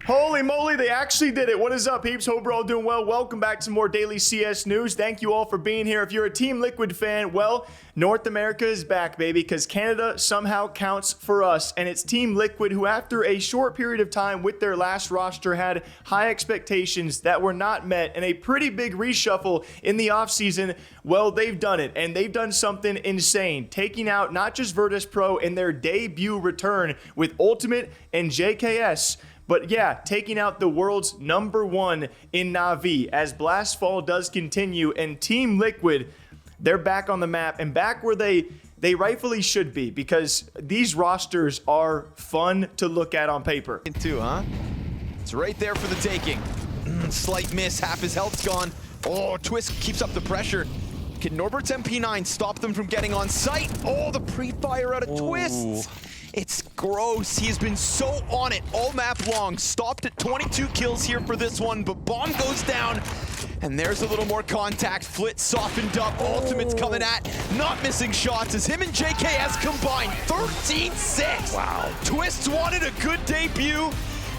Holy moly, they actually did it. What is up, peeps? Hope we're all doing well. Welcome back to some more daily CS news. Thank you all for being here. If you're a Team Liquid fan, well, North America is back, baby, because Canada somehow counts for us. And it's Team Liquid who, after a short period of time with their last roster, had high expectations that were not met and a pretty big reshuffle in the offseason. Well, they've done it, and they've done something insane, taking out not just Virtus Pro in their debut return with Ultimate and JKS, but yeah, taking out the world's #1 in NAVI as Blastfall does continue, and Team Liquid, they're back on the map and back where they rightfully should be, because these rosters are fun to look at on paper. Too, huh? It's right there for the taking. Slight miss, half his health's gone. Oh, Twist keeps up the pressure. Can Norbert's MP9 stop them from getting on site? Oh, the pre-fire out of Twist. It's gross. He has been so on it all map long. Stopped at 22 kills here for this one, but bomb goes down. And there's a little more contact. Flit softened up. Ultimate's coming at. Not missing shots as him and JKS combined. 13-6. Wow. Twist wanted a good debut.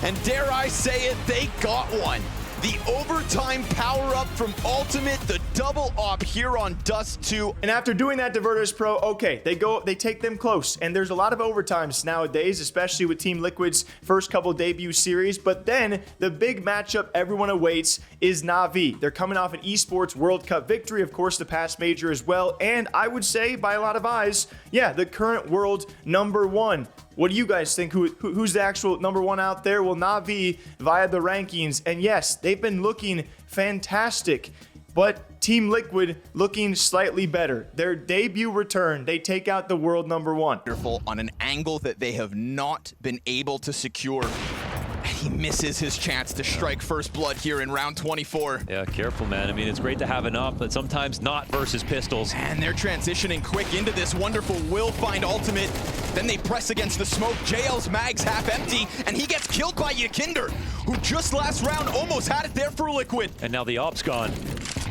And dare I say it, they got one. The overtime power-up from Ultimate, the double op here on Dust 2. And after doing that to Virtus Pro, okay, they take them close. And there's a lot of overtimes nowadays, especially with Team Liquid's first couple debut series. But then the big matchup everyone awaits is NAVI. They're coming off an esports World Cup victory, of course, the past major as well. And I would say, by a lot of eyes, yeah, the current world #1. What do you guys think? Who's the actual #1 out there? Well, NAVI via the rankings. And yes, they've been looking fantastic, but Team Liquid looking slightly better. Their debut return, they take out the world #1. Wonderful on an angle that they have not been able to secure. He misses his chance to strike first blood here in round 24. Yeah, careful, man. I mean, it's great to have enough, but sometimes not versus pistols. And they're transitioning quick into this wonderful will find Ultimate. Then they press against the smoke. JL's mag's half empty, and he gets killed by Yakinder, who just last round almost had it there for Liquid. And now the op's gone.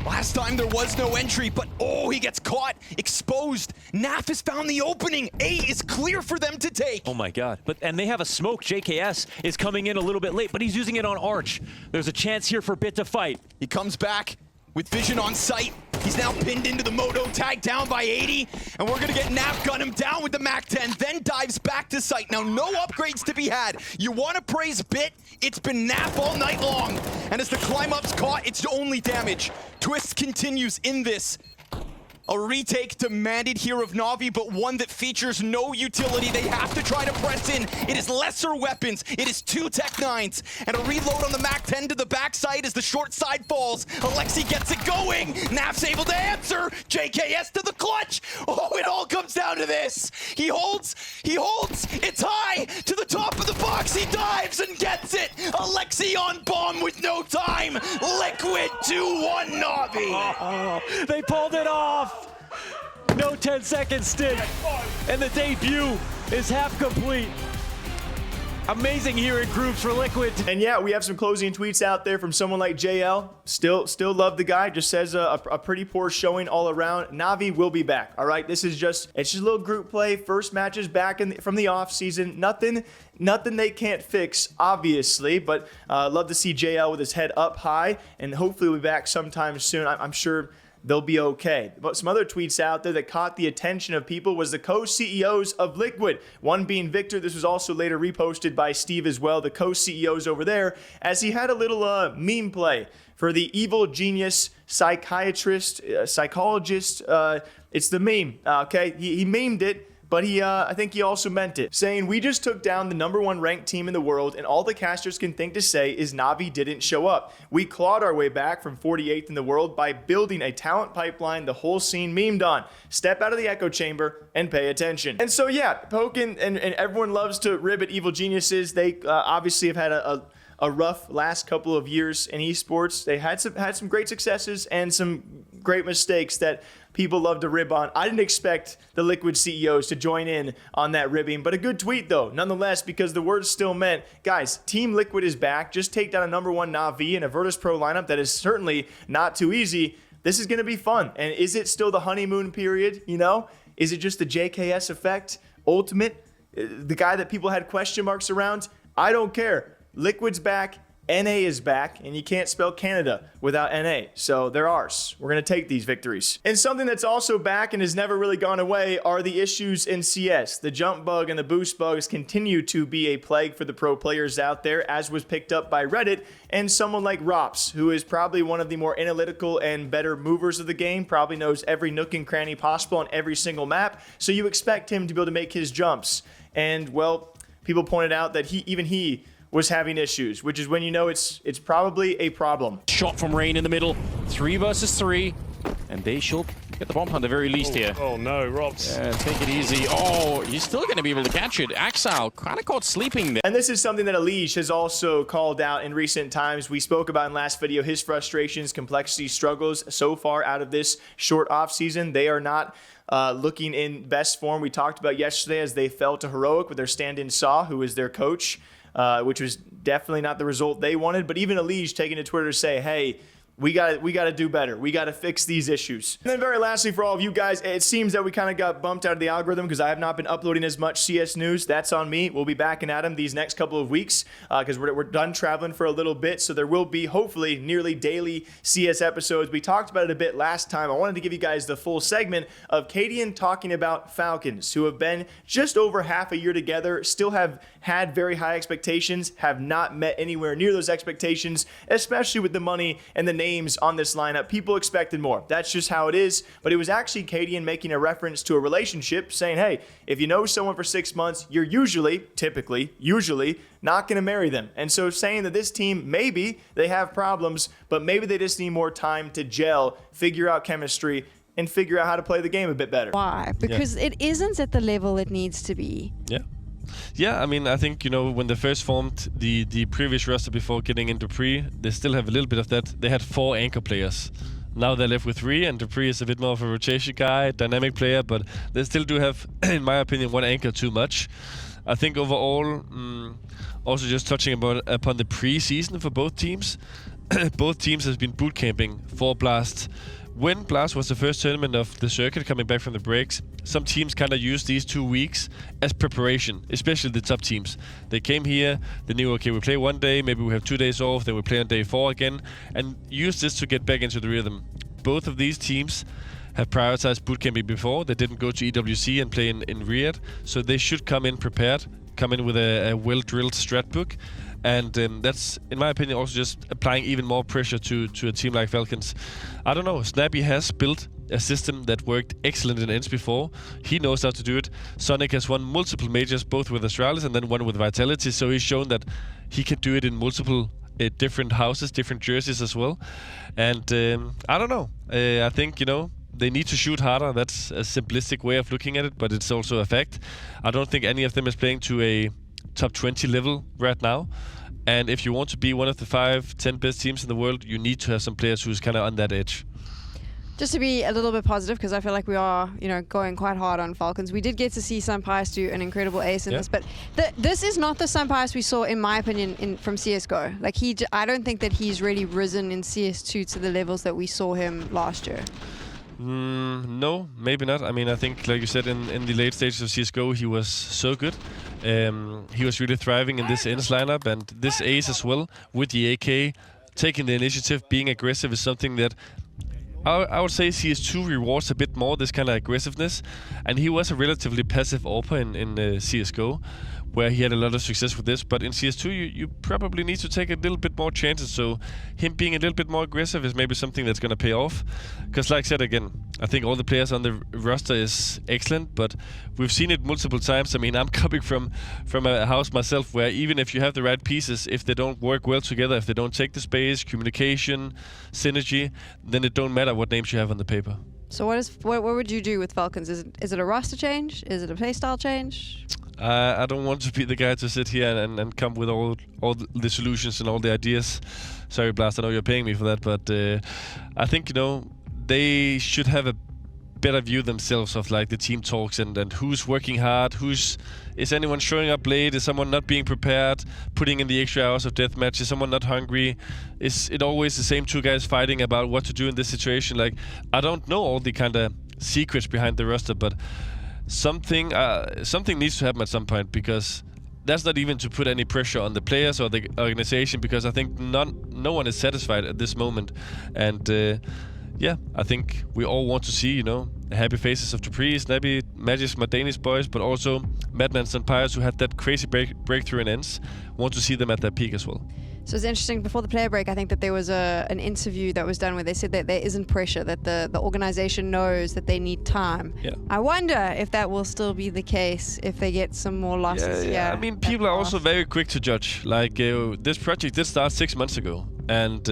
Last time there was no entry, but oh, he gets caught, exposed. NAF has found the opening. A is clear for them to take. Oh my God, and they have a smoke. JKS is coming in a little bit late, but he's using it on Arch. There's a chance here for Bit to fight. He comes back with vision on sight. He's now pinned into the Moto, tagged down by 80, and we're gonna get NAF gun him down with the MAC-10, then dives back to sight. Now, no upgrades to be had. You wanna praise Bit? It's been NAF all night long, and as the climb up's caught, it's only damage. Twist continues in this. A retake demanded here of Navi, but one that features no utility. They have to try to press in. It is lesser weapons. It is 2 Tech 9s. And a reload on the MAC-10 to the backside as the short side falls. Alexi gets it going. Naf's able to answer. JKS to the clutch. Oh, it all comes down to this. He holds. It's high to the top of the box. He dives and gets it. Alexi on bomb with no time. Liquid 2-1 Navi. Oh, they pulled it off. No 10-second stint, and the debut is half complete. Amazing here in groups for Liquid. And yeah, we have some closing tweets out there from someone like JL. Still love the guy. Just says a pretty poor showing all around. Navi will be back. All right, it's just a little group play. First matches back from the off season. Nothing they can't fix, obviously. But love to see JL with his head up high, and hopefully we'll be back sometime soon. I'm sure they'll be okay. But some other tweets out there that caught the attention of people was the co-CEOs of Liquid. One being Victor. This was also later reposted by Steve as well, the co-CEOs over there, as he had a little meme play for the evil genius psychologist. It's the meme, okay? He memed it. But I think he also meant it, saying, "We just took down the #1 ranked team in the world, and all the casters can think to say is Navi didn't show up. We clawed our way back from 48th in the world by building a talent pipeline the whole scene memed on. Step out of the echo chamber and pay attention." And so, yeah, Pokin and everyone loves to rib at evil geniuses. They obviously have had a rough last couple of years in esports. They had some great successes and some great mistakes that people love to rib on. I didn't expect the Liquid CEOs to join in on that ribbing, but a good tweet though, nonetheless, because the words still meant, guys, Team Liquid is back. Just take down a #1 NAVI and a Virtus Pro lineup that is certainly not too easy. This is going to be fun. And is it still the honeymoon period? You know, is it just the JKS effect? Ultimate, the guy that people had question marks around? I don't care. Liquid's back, NA is back, and you can't spell Canada without NA, so they're ours. We're going to take these victories. And something that's also back and has never really gone away are the issues in CS. The jump bug and the boost bugs continue to be a plague for the pro players out there, as was picked up by Reddit and someone like Ropz, who is probably one of the more analytical and better movers of the game, probably knows every nook and cranny possible on every single map, so you expect him to be able to make his jumps. And, well, people pointed out that even he was having issues, which is when you know it's probably a problem. Shot from Rain in the middle, 3 versus 3, and they should get the bomb hunt at the very least here. Oh no, Ropz. Take it easy. Oh, he's still going to be able to catch it. Axel kind of caught sleeping there. And this is something that Elige has also called out in recent times. We spoke about in last video his frustrations, complexity, struggles so far out of this short off season. They are not looking in best form. We talked about yesterday as they fell to Heroic with their stand-in Saw, who is their coach. Which was definitely not the result they wanted. But even Elige taking to Twitter to say, hey, we got to do better. We got to fix these issues. And then very lastly, for all of you guys, it seems that we kind of got bumped out of the algorithm because I have not been uploading as much CS news. That's on me. We'll be back at them these next couple of weeks because we're done traveling for a little bit. So there will be hopefully nearly daily CS episodes. We talked about it a bit last time. I wanted to give you guys the full segment of Cadian talking about Falcons, who have been just over half a year together, still have had very high expectations, have not met anywhere near those expectations, especially with the money and the names on this lineup. People expected more. That's just how it is. But it was actually Cadian making a reference to a relationship, saying, hey, if you know someone for 6 months, you're typically not going to marry them. And so saying that this team, maybe they have problems, but maybe they just need more time to gel, figure out chemistry, and figure out how to play the game a bit better. Why? Because it isn't at the level it needs to be. Yeah, I mean, I think, you know, when they first formed the previous roster before getting into Dupree, they still have a little bit of that. They had 4 anchor players. Now they're left with 3, and Dupree is a bit more of a rotation guy, dynamic player, but they still do have, in my opinion, 1 anchor too much. I think overall, also just touching upon the pre-season for both teams, both teams has been boot camping for Blast. When Blast was the first tournament of the circuit coming back from the breaks, some teams kind of used these 2 weeks as preparation, especially the top teams. They came here, they knew, okay, we play 1 day, maybe we have 2 days off, then we play on day 4 again, and use this to get back into the rhythm. Both of these teams have prioritized bootcamping before. They didn't go to EWC and play in Riyadh, so they should come in prepared, come in with a well-drilled strat book. And that's, in my opinion, also just applying even more pressure to a team like Falcons. I don't know, Snappy has built a system that worked excellent in ENCE before. He knows how to do it. Sonic has won multiple majors, both with Astralis and then one with Vitality, so he's shown that he can do it in multiple different houses, different jerseys as well. And I don't know, I think, you know, they need to shoot harder. That's a simplistic way of looking at it, but it's also a fact. I don't think any of them is playing to a top 20 level right now. And if you want to be one of the 5-10 best teams in the world, you need to have some players who's kind of on that edge. Just to be a little bit positive, because I feel like we are, you know, going quite hard on Falcons. We did get to see Sampais do an incredible ace in this, but this is not the Sampais we saw, in my opinion, from CSGO. Like I don't think that he's really risen in CS2 to the levels that we saw him last year. No, maybe not. I mean, I think, like you said, in the late stages of CSGO, he was so good. He was really thriving in this ENCE lineup, and this ace as well, with the AK, taking the initiative, being aggressive is something that I would say CS2 rewards a bit more, this kind of aggressiveness. And he was a relatively passive AWPer in CSGO, where he had a lot of success with this. But in CS2, you probably need to take a little bit more chances. So him being a little bit more aggressive is maybe something that's going to pay off. Because like I said again, I think all the players on the roster is excellent, but we've seen it multiple times. I mean, I'm coming from a house myself where even if you have the right pieces, if they don't work well together, if they don't take the space, communication, synergy, then it don't matter what names you have on the paper. So what would you do with Falcons? Is it a roster change? Is it a playstyle change? I don't want to be the guy to sit here and come with all the solutions and all the ideas. Sorry, Blast, I know you're paying me for that, but I think, you know, they should have a better view themselves of like the team talks and who's working hard, is anyone showing up late, is someone not being prepared, putting in the extra hours of deathmatch, is someone not hungry, is it always the same 2 guys fighting about what to do in this situation? Like, I don't know all the kind of secrets behind the roster, but something needs to happen at some point, because that's not even to put any pressure on the players or the organization, because I think no one is satisfied at this moment. And yeah, I think we all want to see, happy faces of Dupree's, NAVI, Magic's, my Danish boys, but also Madman's and Pyres, who had that crazy breakthrough in ends. Want to see them at their peak as well. So it's interesting, before the player break, I think that there was an interview that was done where they said that there isn't pressure, that the organization knows that they need time. Yeah. I wonder if that will still be the case if they get some more losses. Yeah. I mean, people are also very quick to judge. Like, this project did start 6 months ago, and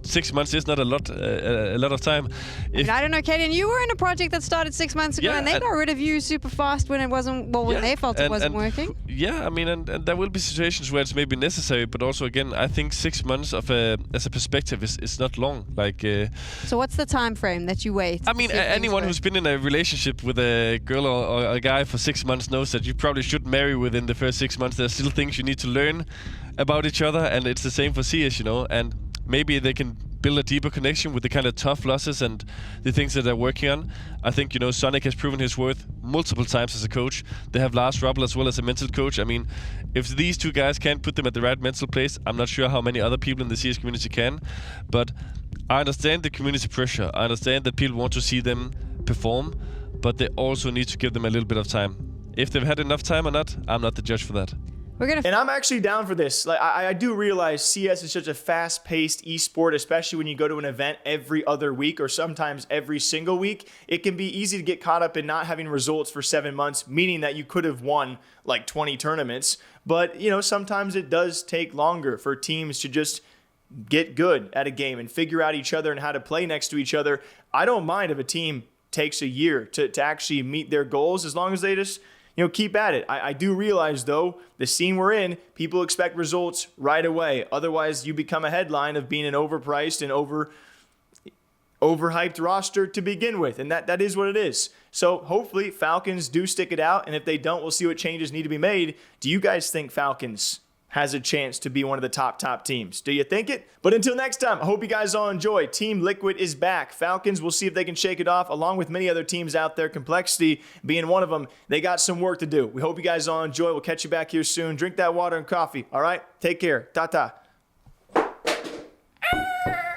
6 months is not a lot of time. I don't know, Cadian, you were in a project that started 6 months ago, and they got rid of you super fast when it wasn't, when they felt it wasn't working. Yeah, I mean, and there will be situations where it's maybe necessary, but also, again, I think 6 months as a perspective is not long. Like. So what's the time frame that you wait? I mean, anyone who's been in a relationship with a girl or a guy for 6 months knows that you probably should marry within the first 6 months. There's still things you need to learn about each other, and it's the same for CS, and maybe they can build a deeper connection with the kind of tough losses and the things that they're working on. I think, Sonic has proven his worth multiple times as a coach. They have Lars Rubbel as well as a mental coach. I mean, if these two guys can't put them at the right mental place, I'm not sure how many other people in the CS community can. But I understand the community pressure. I understand that people want to see them perform, but they also need to give them a little bit of time. If they've had enough time or not, I'm not the judge for that. And I'm actually down for this. Like, I do realize CS is such a fast-paced esport, especially when you go to an event every other week or sometimes every single week. It can be easy to get caught up in not having results for 7 months, meaning that you could have won like 20 tournaments. But, sometimes it does take longer for teams to just get good at a game and figure out each other and how to play next to each other. I don't mind if a team takes a year to actually meet their goals, as long as they just keep at it. I do realize, though, the scene we're in, people expect results right away. Otherwise, you become a headline of being an overpriced and overhyped roster to begin with. And that is what it is. So hopefully Falcons do stick it out. And if they don't, we'll see what changes need to be made. Do you guys think Falcons has a chance to be one of the top teams? Do you think it? But until next time, I hope you guys all enjoy. Team Liquid is back. Falcons, we'll see if they can shake it off, along with many other teams out there, Complexity being one of them. They got some work to do. We hope you guys all enjoy. We'll catch you back here soon. Drink that water and coffee, all right? Take care. Ta-ta.